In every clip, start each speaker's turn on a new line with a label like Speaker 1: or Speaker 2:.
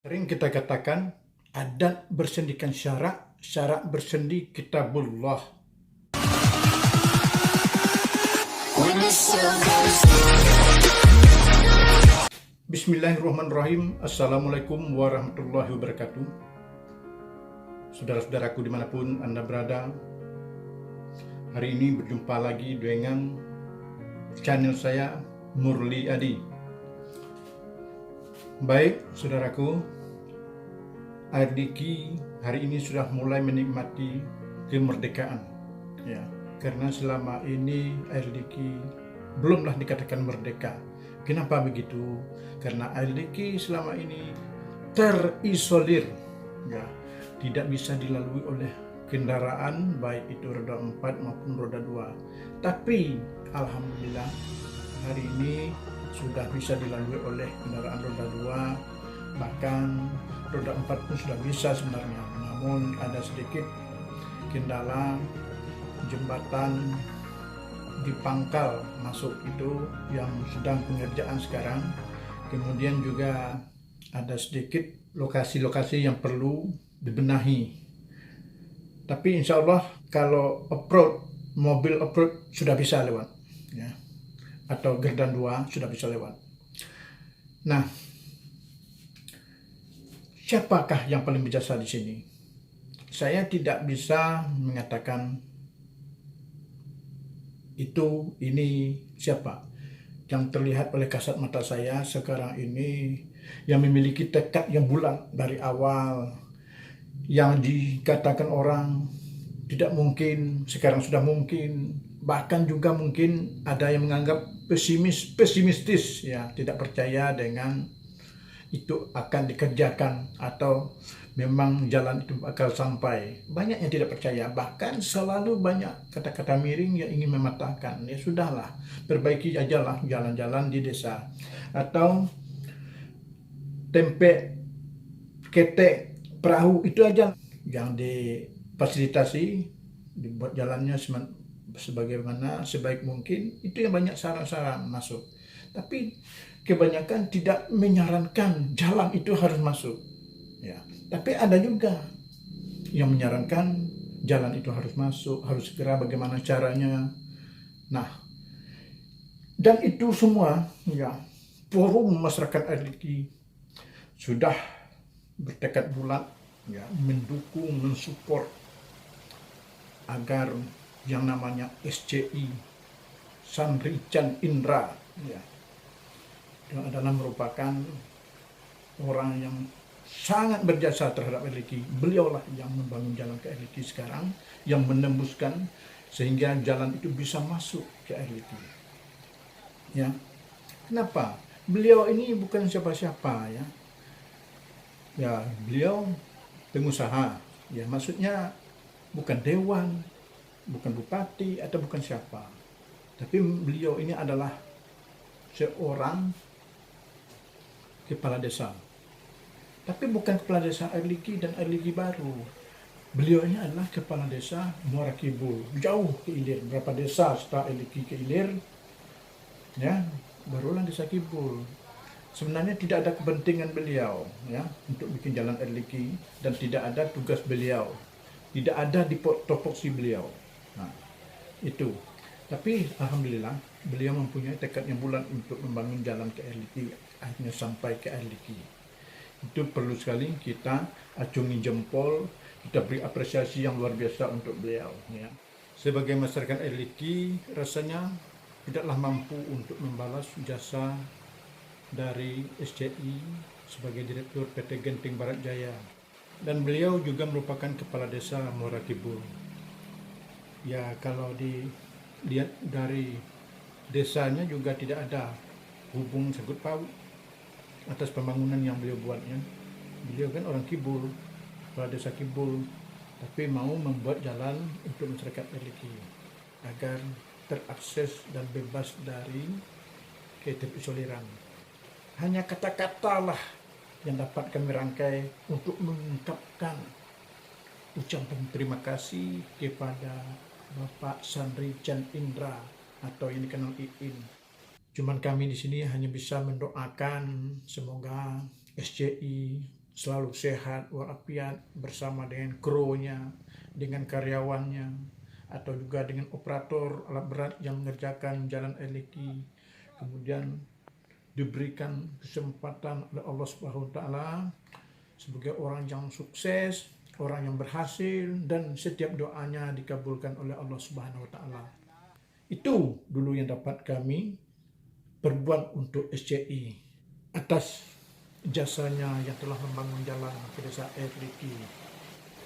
Speaker 1: Sering kita katakan adat bersendikan syarak, syarak bersendi kitabullah. Bismillahirrahmanirrahim. Assalamualaikum warahmatullahi wabarakatuh. Saudara-saudaraku dimanapun Anda berada, hari ini berjumpa lagi dengan channel saya, Murli Adi. Baik, saudaraku, RDQ hari ini sudah mulai menikmati kemerdekaan, ya, karena selama ini RDQ belumlah dikatakan merdeka. Kenapa begitu? Karena RDQ selama ini terisolir, ya, tidak bisa dilalui oleh kendaraan baik itu roda 4 maupun roda 2. Tapi alhamdulillah hari ini sudah bisa dilalui oleh kendaraan roda 2, bahkan roda 4 pun sudah bisa sebenarnya. Namun ada sedikit kendala jembatan di pangkal masuk itu yang sedang pengerjaan sekarang. Kemudian juga ada sedikit lokasi-lokasi yang perlu dibenahi. Tapi insya Allah kalau mobil off-road sudah bisa lewat, ya, atau gerdan 2 sudah bisa lewat. Nah, siapakah yang paling berjasa di sini? Saya tidak bisa mengatakan ini siapa. Yang terlihat oleh kasat mata saya sekarang ini yang memiliki tekad yang bulat dari awal, yang dikatakan orang tidak mungkin sekarang sudah mungkin, bahkan juga mungkin ada yang menganggap pesimistis, ya, tidak percaya dengan itu akan dikerjakan atau memang jalan itu bakal sampai. Banyak yang tidak percaya, bahkan selalu banyak kata-kata miring yang ingin mematahkan. Ya sudahlah, perbaiki ajalah jalan-jalan di desa, atau tempe ketek perahu itu aja yang difasilitasi, dibuat jalannya sebagaimana sebaik mungkin. Itu yang banyak saran-saran masuk, tapi kebanyakan tidak menyarankan jalan itu harus masuk, ya. Tapi ada juga yang menyarankan jalan itu harus masuk, harus segera, bagaimana caranya. Nah, dan itu semua, ya, forum masyarakat RDQ sudah bertekad bulat, ya, mendukung, mensupport agar yang namanya SCI Sanrican Indra, ya, yang adalah merupakan orang yang sangat berjasa terhadap RDQ. Beliaulah yang membangun jalan ke RDQ sekarang, yang menembuskan sehingga jalan itu bisa masuk ke RDQ. Ya, kenapa? Beliau ini bukan siapa-siapa, ya. Ya, beliau pengusaha, ya, maksudnya bukan dewan, bukan bupati atau bukan siapa. Tapi beliau ini adalah seorang kepala desa. Tapi bukan kepala desa RDQ dan RDQ baru. Beliau ini adalah kepala desa Muara Kibul, jauh ke Ilir. Berapa desa setelah RDQ ke Ilir, ya, barulah desa Kibul. Sebenarnya tidak ada kepentingan beliau, ya, untuk bikin jalan RDQ, dan tidak ada tugas beliau, tidak ada di topoksi beliau. Nah, itu. Tapi alhamdulillah beliau mempunyai tekad yang bulat untuk membangun jalan ke RDQ, akhirnya sampai ke RDQ. Itu perlu sekali kita acungi jempol, kita beri apresiasi yang luar biasa untuk beliau, ya. Sebagai masyarakat RDQ, rasanya tidaklah mampu untuk membalas jasa dari SCI sebagai Direktur PT Genting Barat Jaya, dan beliau juga merupakan kepala desa Muara Kibul. Ya, kalau dilihat dari desanya juga tidak ada hubung sangkut paut atas pembangunan yang beliau buatnya. Beliau kan orang Kibul, kepala desa Kibul, tapi mau membuat jalan untuk masyarakat RDQ agar terakses dan bebas dari keterisoliran. Hanya kata-kata lah yang dapat kami rangkai untuk mengungkapkan ucapan terima kasih kepada Bapak Sanrican Indra atau yang dikenal Iin. Cuman kami di sini hanya bisa mendoakan semoga SCI selalu sehat walafiat bersama dengan kru-nya, dengan karyawannya, atau juga dengan operator alat berat yang mengerjakan jalan air Liki. Kemudian diberikan kesempatan oleh Allah Subhanahu wa taala sebagai orang yang sukses, orang yang berhasil, dan setiap doanya dikabulkan oleh Allah Subhanahu wa taala. Itu dulu yang dapat kami perbuat untuk SCI atas jasanya yang telah membangun jalan ke desa air Liki.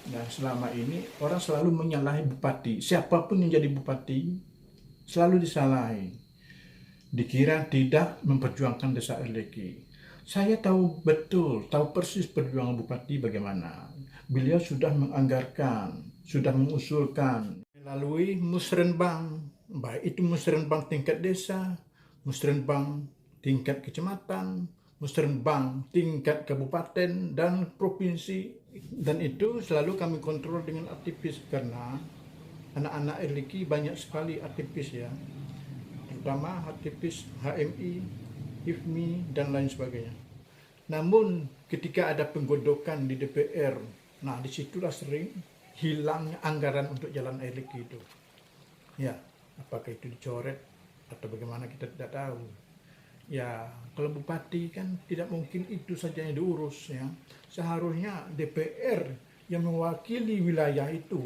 Speaker 1: Nah, selama ini orang selalu menyalahi bupati. Siapapun yang jadi bupati selalu disalahi. Dikira tidak memperjuangkan desa air Liki. Saya tahu betul, tahu persis perjuangan bupati bagaimana. Beliau sudah menganggarkan, sudah mengusulkan melalui musrenbang, baik itu musrenbang tingkat desa, musrenbang tingkat kecamatan, musrenbang tingkat kabupaten dan provinsi. Dan itu selalu kami kontrol dengan aktivis, karena anak-anak air Liki banyak sekali aktivis ya, terutama aktivis HMI, IFMI, dan lain sebagainya. Namun ketika ada penggodokan di DPR, nah disitulah sering hilangnya anggaran untuk jalan air Liki itu. Ya, apakah itu dicoret atau bagaimana kita tidak tahu. Ya, kalau bupati kan tidak mungkin itu saja yang diurus ya. Seharusnya DPR yang mewakili wilayah itu,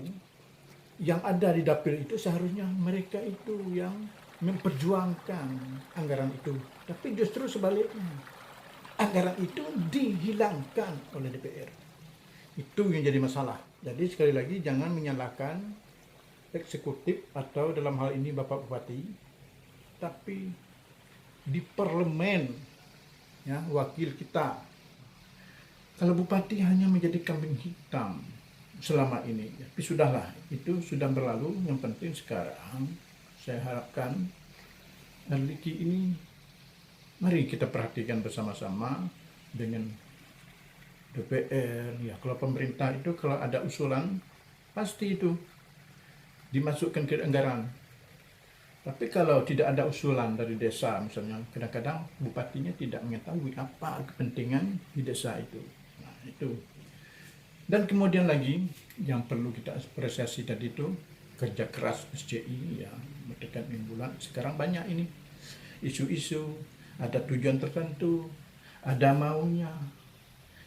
Speaker 1: yang ada di dapil itu, seharusnya mereka itu yang memperjuangkan anggaran itu. Tapi justru sebaliknya, anggaran itu dihilangkan oleh DPR. Itu yang jadi masalah. Jadi sekali lagi jangan menyalahkan eksekutif atau dalam hal ini Bapak Bupati, tapi di parlemen ya, wakil kita. Kalau bupati hanya menjadi kambing hitam selama ini, tapi sudahlah, itu sudah berlalu. Yang penting sekarang saya harapkan air Liki ini mari kita perhatikan bersama-sama dengan DPR ya. Kalau pemerintah itu kalau ada usulan pasti itu dimasukkan ke anggaran. Tapi kalau tidak ada usulan dari desa misalnya, kadang-kadang bupatinya tidak mengetahui apa kepentingan di desa itu. Nah, itu. Dan kemudian lagi yang perlu kita apresiasi tadi itu kerja keras SCI ya, berdekat bulan. Sekarang banyak ini isu-isu, ada tujuan tertentu, ada maunya.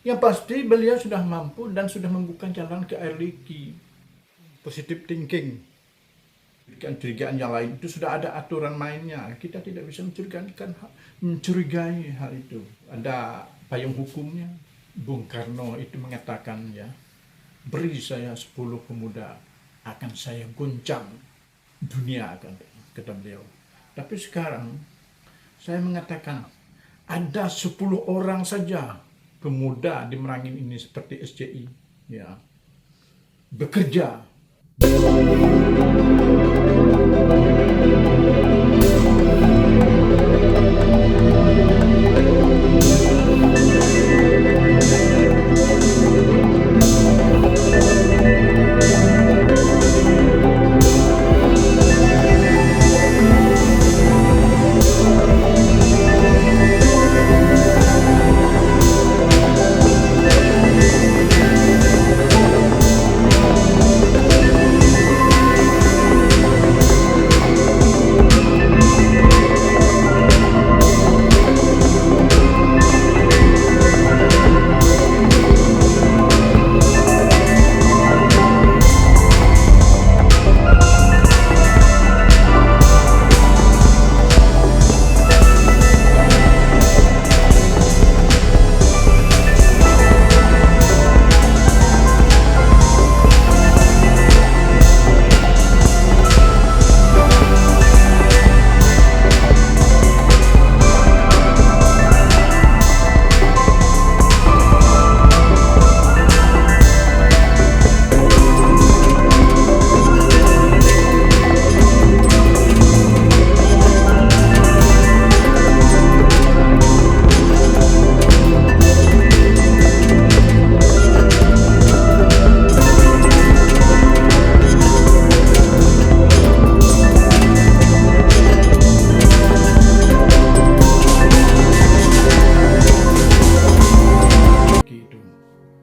Speaker 1: Yang pasti beliau sudah mampu dan sudah membuka jalan ke air Liki. Positive thinking. Kecurigaan yang lain itu sudah ada aturan mainnya. Kita tidak bisa mencurigai hal itu. Ada payung hukumnya. Bung Karno itu mengatakan ya, beri saya 10 pemuda, akan saya guncang dunia, akan kata beliau. Tapi sekarang saya mengatakan ada 10 orang saja pemuda di Merangin ini seperti SCI ya, bekerja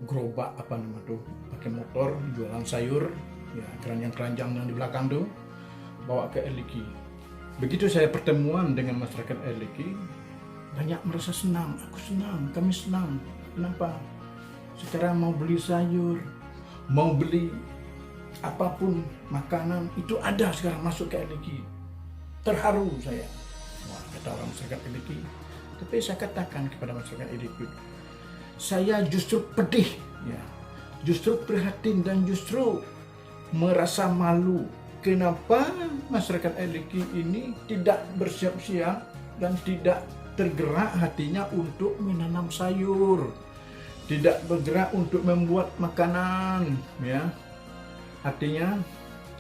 Speaker 1: gerobak apa nama tuh, pakai motor jualan sayur, ya keranjang-keranjang yang di belakang tuh bawa ke Erliki. Begitu saya pertemuan dengan masyarakat Erliki, banyak merasa senang, aku senang, kami senang. Kenapa? Sekarang mau beli sayur, mau beli apapun makanan itu ada sekarang masuk ke Erliki. Terharu saya. Wah, kata orang masyarakat Erliki. Tapi saya katakan kepada masyarakat Erliki, saya justru pedih, ya, justru prihatin dan justru merasa malu. Kenapa masyarakat Erliki ini tidak bersiap-siap dan tidak tergerak hatinya untuk menanam sayur, tidak bergerak untuk membuat makanan, ya. Artinya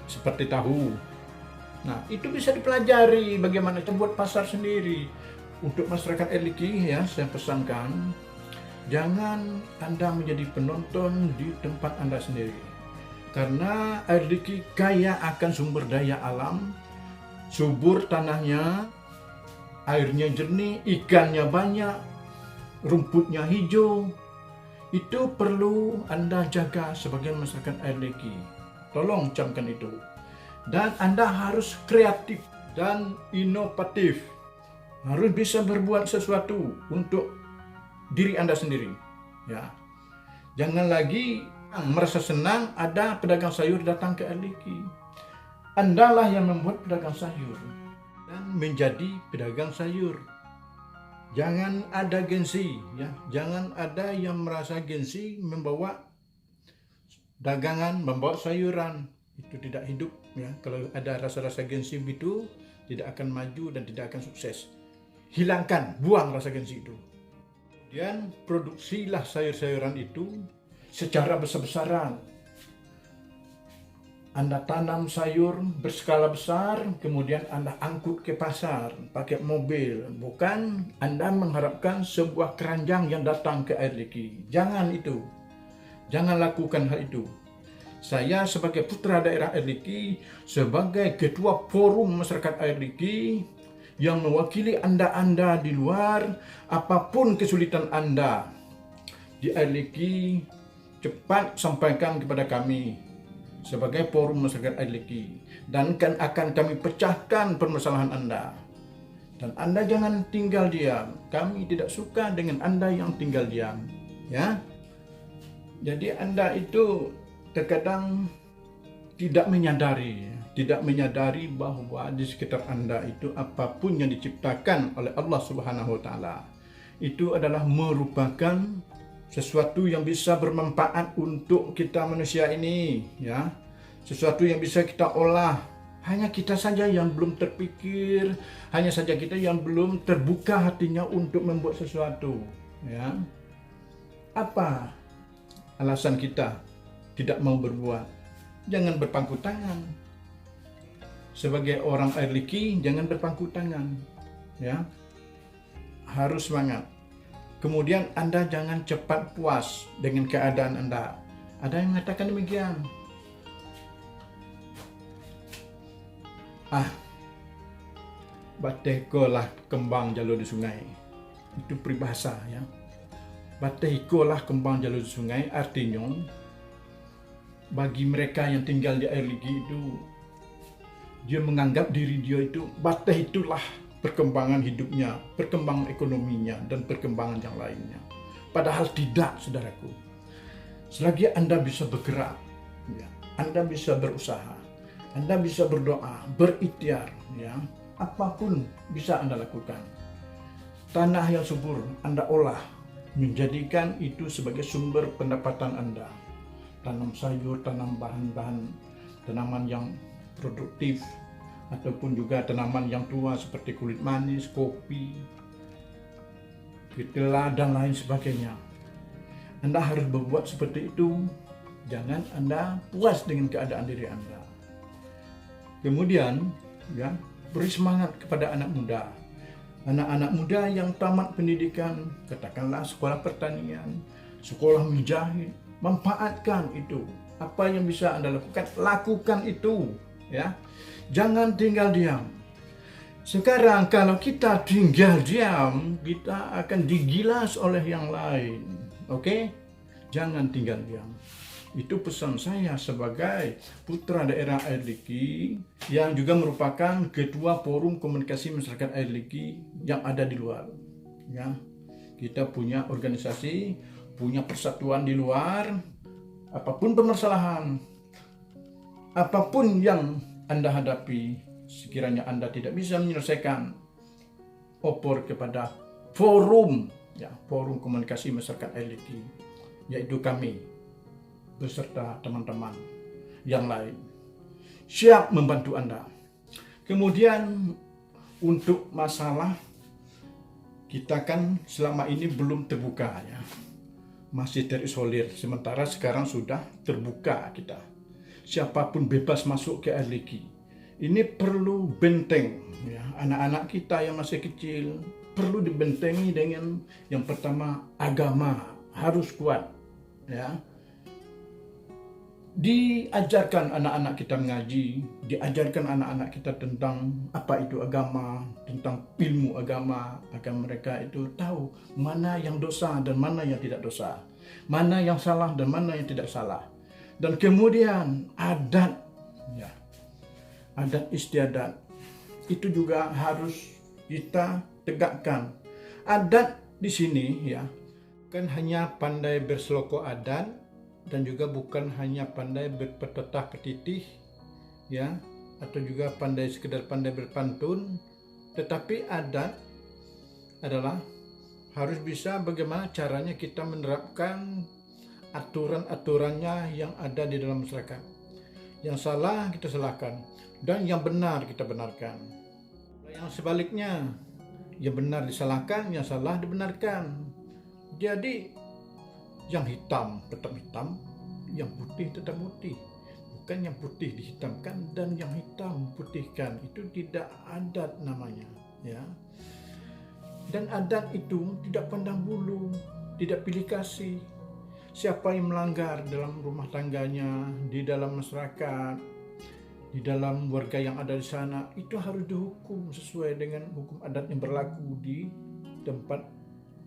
Speaker 1: seperti tahu. Nah, itu bisa dipelajari bagaimana kita buat pasar sendiri. Untuk masyarakat Erliki, ya, saya pesankan, jangan Anda menjadi penonton di tempat Anda sendiri. Karena Erliki kaya akan sumber daya alam, subur tanahnya, airnya jernih, ikannya banyak, rumputnya hijau. Itu perlu Anda jaga sebagai masyarakat Erliki. Tolong camkan itu. Dan Anda harus kreatif dan inovatif. Harus bisa berbuat sesuatu untuk diri Anda sendiri. Ya. Jangan lagi merasa senang ada pedagang sayur datang ke Erliki. Andalah yang membuat pedagang sayur dan menjadi pedagang sayur. Jangan ada gengsi, ya. Jangan ada yang merasa gengsi membawa dagangan, membawa sayuran. Itu tidak hidup, ya. Kalau ada rasa-rasa gengsi itu, tidak akan maju dan tidak akan sukses. Hilangkan, buang rasa gengsi itu. Kemudian produksilah sayur-sayuran itu secara besar-besaran. Anda tanam sayur berskala besar, kemudian Anda angkut ke pasar pakai mobil. Bukan Anda mengharapkan sebuah keranjang yang datang ke Erliki. Jangan itu. Jangan lakukan hal itu. Saya sebagai putra daerah Erliki, sebagai ketua forum masyarakat Erliki, yang mewakili Anda di luar, apapun kesulitan Anda di Erliki, cepat sampaikan kepada kami sebagai forum masyarakat Erliki, dan akan kami pecahkan permasalahan Anda. Dan Anda jangan tinggal diam. Kami tidak suka dengan Anda yang tinggal diam, ya. Jadi Anda itu terkadang tidak menyadari bahwa di sekitar Anda itu apapun yang diciptakan oleh Allah Subhanahu wa taala itu adalah merupakan sesuatu yang bisa bermanfaat untuk kita manusia ini, ya. Sesuatu yang bisa kita olah. Hanya kita saja yang belum terpikir, hanya saja kita yang belum terbuka hatinya untuk membuat sesuatu, ya. Apa alasan kita tidak mau berbuat? Jangan berpangku tangan. Sebagai orang Erliki, jangan berpangku tangan, ya. Harus semangat. Kemudian Anda jangan cepat puas dengan keadaan Anda. Ada yang mengatakan demikian. Bateko lah kembang jalur di sungai. Itu peribahasa, ya. Bateko lah kembang jalur di sungai, artinya bagi mereka yang tinggal di Erliki itu, dia menganggap diri dia itu, Bateh itulah perkembangan hidupnya, perkembangan ekonominya, dan perkembangan yang lainnya. Padahal tidak, saudaraku. Selagi Anda bisa bergerak, ya, Anda bisa berusaha, Anda bisa berdoa, berikhtiar, ya, apapun bisa Anda lakukan. Tanah yang subur Anda olah, menjadikan itu sebagai sumber pendapatan Anda. Tanam sayur, tanam bahan-bahan tanaman yang produktif, ataupun juga tanaman yang tua seperti kulit manis, kopi, ketela, dan lain sebagainya. Anda harus berbuat seperti itu. Jangan Anda puas dengan keadaan diri Anda. Kemudian, ya, beri semangat kepada anak muda. Anak-anak muda yang tamat pendidikan, katakanlah sekolah pertanian, sekolah menjahit, manfaatkan itu. Apa yang bisa Anda lakukan, lakukan itu, ya. Jangan tinggal diam. Sekarang kalau kita tinggal diam, kita akan digilas oleh yang lain. Oke? jangan tinggal diam. Itu pesan saya sebagai putra daerah Air Liki yang juga merupakan ketua Forum Komunikasi Masyarakat Air Liki yang ada di luar. Ya, kita punya organisasi, punya persatuan di luar. Apapun permasalahan, apapun yang Anda hadapi, sekiranya Anda tidak bisa menyelesaikan, opor kepada forum, ya, Forum Komunikasi Masyarakat Air Liki, yaitu kami beserta teman-teman yang lain siap membantu Anda. Kemudian untuk masalah kita kan selama ini belum terbuka, ya, masih terisolir, sementara sekarang sudah terbuka kita. Siapapun bebas masuk ke Air Liki. Ini perlu benteng, ya, anak-anak kita yang masih kecil perlu dibentengi dengan yang pertama agama harus kuat, ya. Diajarkan anak-anak kita mengaji, diajarkan anak-anak kita tentang apa itu agama, tentang ilmu agama, agar mereka itu tahu mana yang dosa dan mana yang tidak dosa, mana yang salah dan mana yang tidak salah. Dan kemudian adat, ya, adat istiadat itu juga harus kita tegakkan. Adat di sini, ya, kan hanya pandai berseloko adat, dan juga bukan hanya pandai berpepatah petitih, ya, atau juga sekedar pandai berpantun, tetapi adat adalah harus bisa bagaimana caranya kita menerapkan aturan-aturannya yang ada di dalam masyarakat. Yang salah kita salahkan, dan yang benar kita benarkan. Yang sebaliknya, yang benar disalahkan, yang salah dibenarkan. Jadi yang hitam tetap hitam, yang putih tetap putih. Bukan yang putih dihitamkan dan yang hitam putihkan. Itu tidak adat namanya, ya. Dan adat itu tidak pandang bulu, tidak pilih kasih. Siapa yang melanggar dalam rumah tangganya, di dalam masyarakat, di dalam warga yang ada di sana, itu harus dihukum sesuai dengan hukum adat yang berlaku di tempat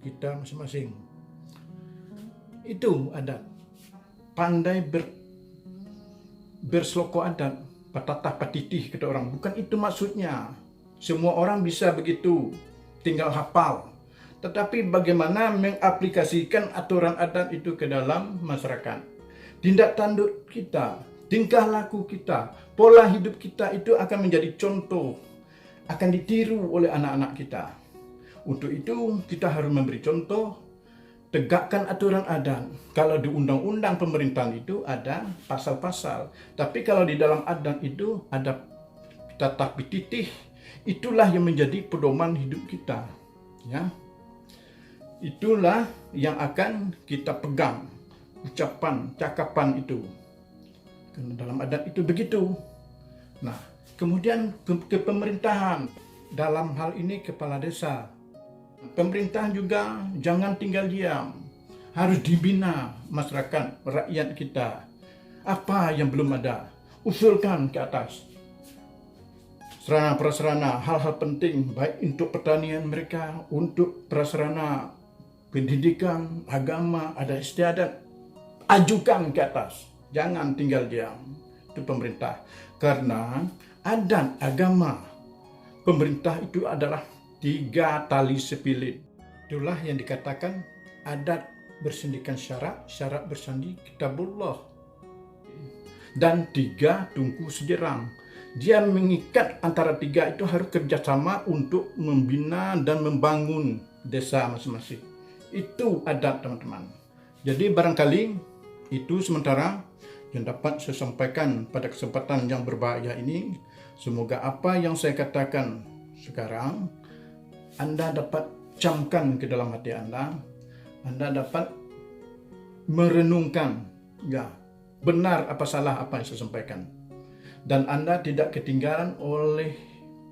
Speaker 1: kita masing-masing. Itu adat. Pandai berseloko adat, patah patitih kata orang. Bukan itu maksudnya. Semua orang bisa begitu, tinggal hafal. Tetapi bagaimana mengaplikasikan aturan adat itu ke dalam masyarakat. Tindak tanduk kita, tingkah laku kita, pola hidup kita itu akan menjadi contoh, akan ditiru oleh anak-anak kita. Untuk itu kita harus memberi contoh, tegakkan aturan adat. Kalau di undang-undang pemerintahan itu ada pasal-pasal, tapi kalau di dalam adat itu ada tata pititih. Itulah yang menjadi pedoman hidup kita, ya. Itulah yang akan kita pegang, ucapan, cakapan itu. Karena dalam adat itu begitu. Nah, kemudian ke pemerintahan, dalam hal ini kepala desa. Pemerintah juga jangan tinggal diam, harus dibina masyarakat, rakyat kita. Apa yang belum ada, usulkan ke atas. Sarana prasarana, hal-hal penting baik untuk pertanian mereka, untuk prasarana pendidikan, agama, adat istiadat, ajukan ke atas. Jangan tinggal diam. Itu pemerintah. Karena adat, agama, pemerintah itu adalah 3 tali sepilit. Itulah yang dikatakan adat bersendikan syarat, syarat bersandi kitabullah. Dan 3 tungku sejerang. Dia mengikat antara 3 itu harus kerjasama untuk membina dan membangun desa masing-masing. Itu adat, teman-teman. Jadi barangkali itu sementara yang dapat saya sampaikan pada kesempatan yang berbahaya ini. Semoga apa yang saya katakan sekarang Anda dapat camkan ke dalam hati Anda dapat merenungkan, ya, benar apa salah apa yang saya sampaikan. Dan Anda tidak ketinggalan oleh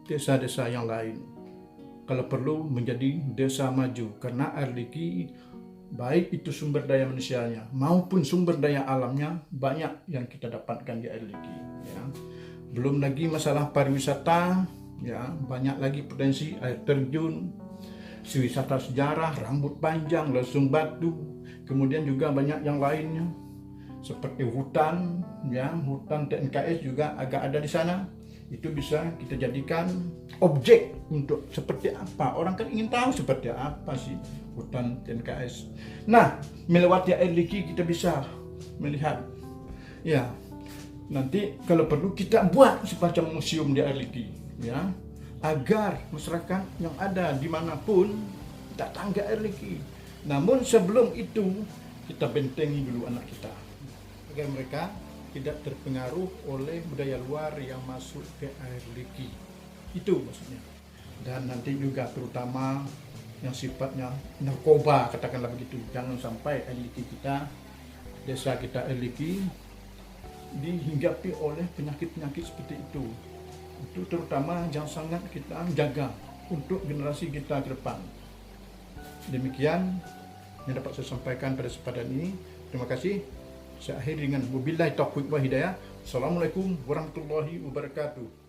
Speaker 1: desa-desa yang lain. Kalau perlu menjadi desa maju, karena Air Liki baik itu sumber daya manusianya maupun sumber daya alamnya banyak yang kita dapatkan di Air Liki, ya. Belum lagi masalah pariwisata, ya, banyak lagi potensi air terjun, wisata sejarah, rambut panjang, lesung batu, Kemudian juga banyak yang lainnya seperti hutan, ya, hutan TNKS juga agak ada di sana. Itu bisa kita jadikan objek untuk seperti apa. Orang kan ingin tahu seperti apa sih hutan TNKS. Nah, melewati air liki kita bisa melihat. Ya, nanti kalau perlu kita buat semacam museum di air liki, ya, agar masyarakat yang ada dimanapun datang ke air liki. Namun sebelum itu kita bentengi dulu anak kita agar mereka tidak terpengaruh oleh budaya luar yang masuk ke air liki. Itu maksudnya. Dan nanti juga terutama yang sifatnya narkoba, katakanlah begitu. Jangan sampai air liki kita, desa kita air liki dihinggapi oleh penyakit-penyakit seperti itu. Itu terutama yang sangat kita jaga untuk generasi kita ke depan. Demikian yang dapat saya sampaikan pada kesempatan ini. Terima kasih. Saya akhiri dengan wabillahi taufiq wal hidayah. Assalamualaikum warahmatullahi wabarakatuh.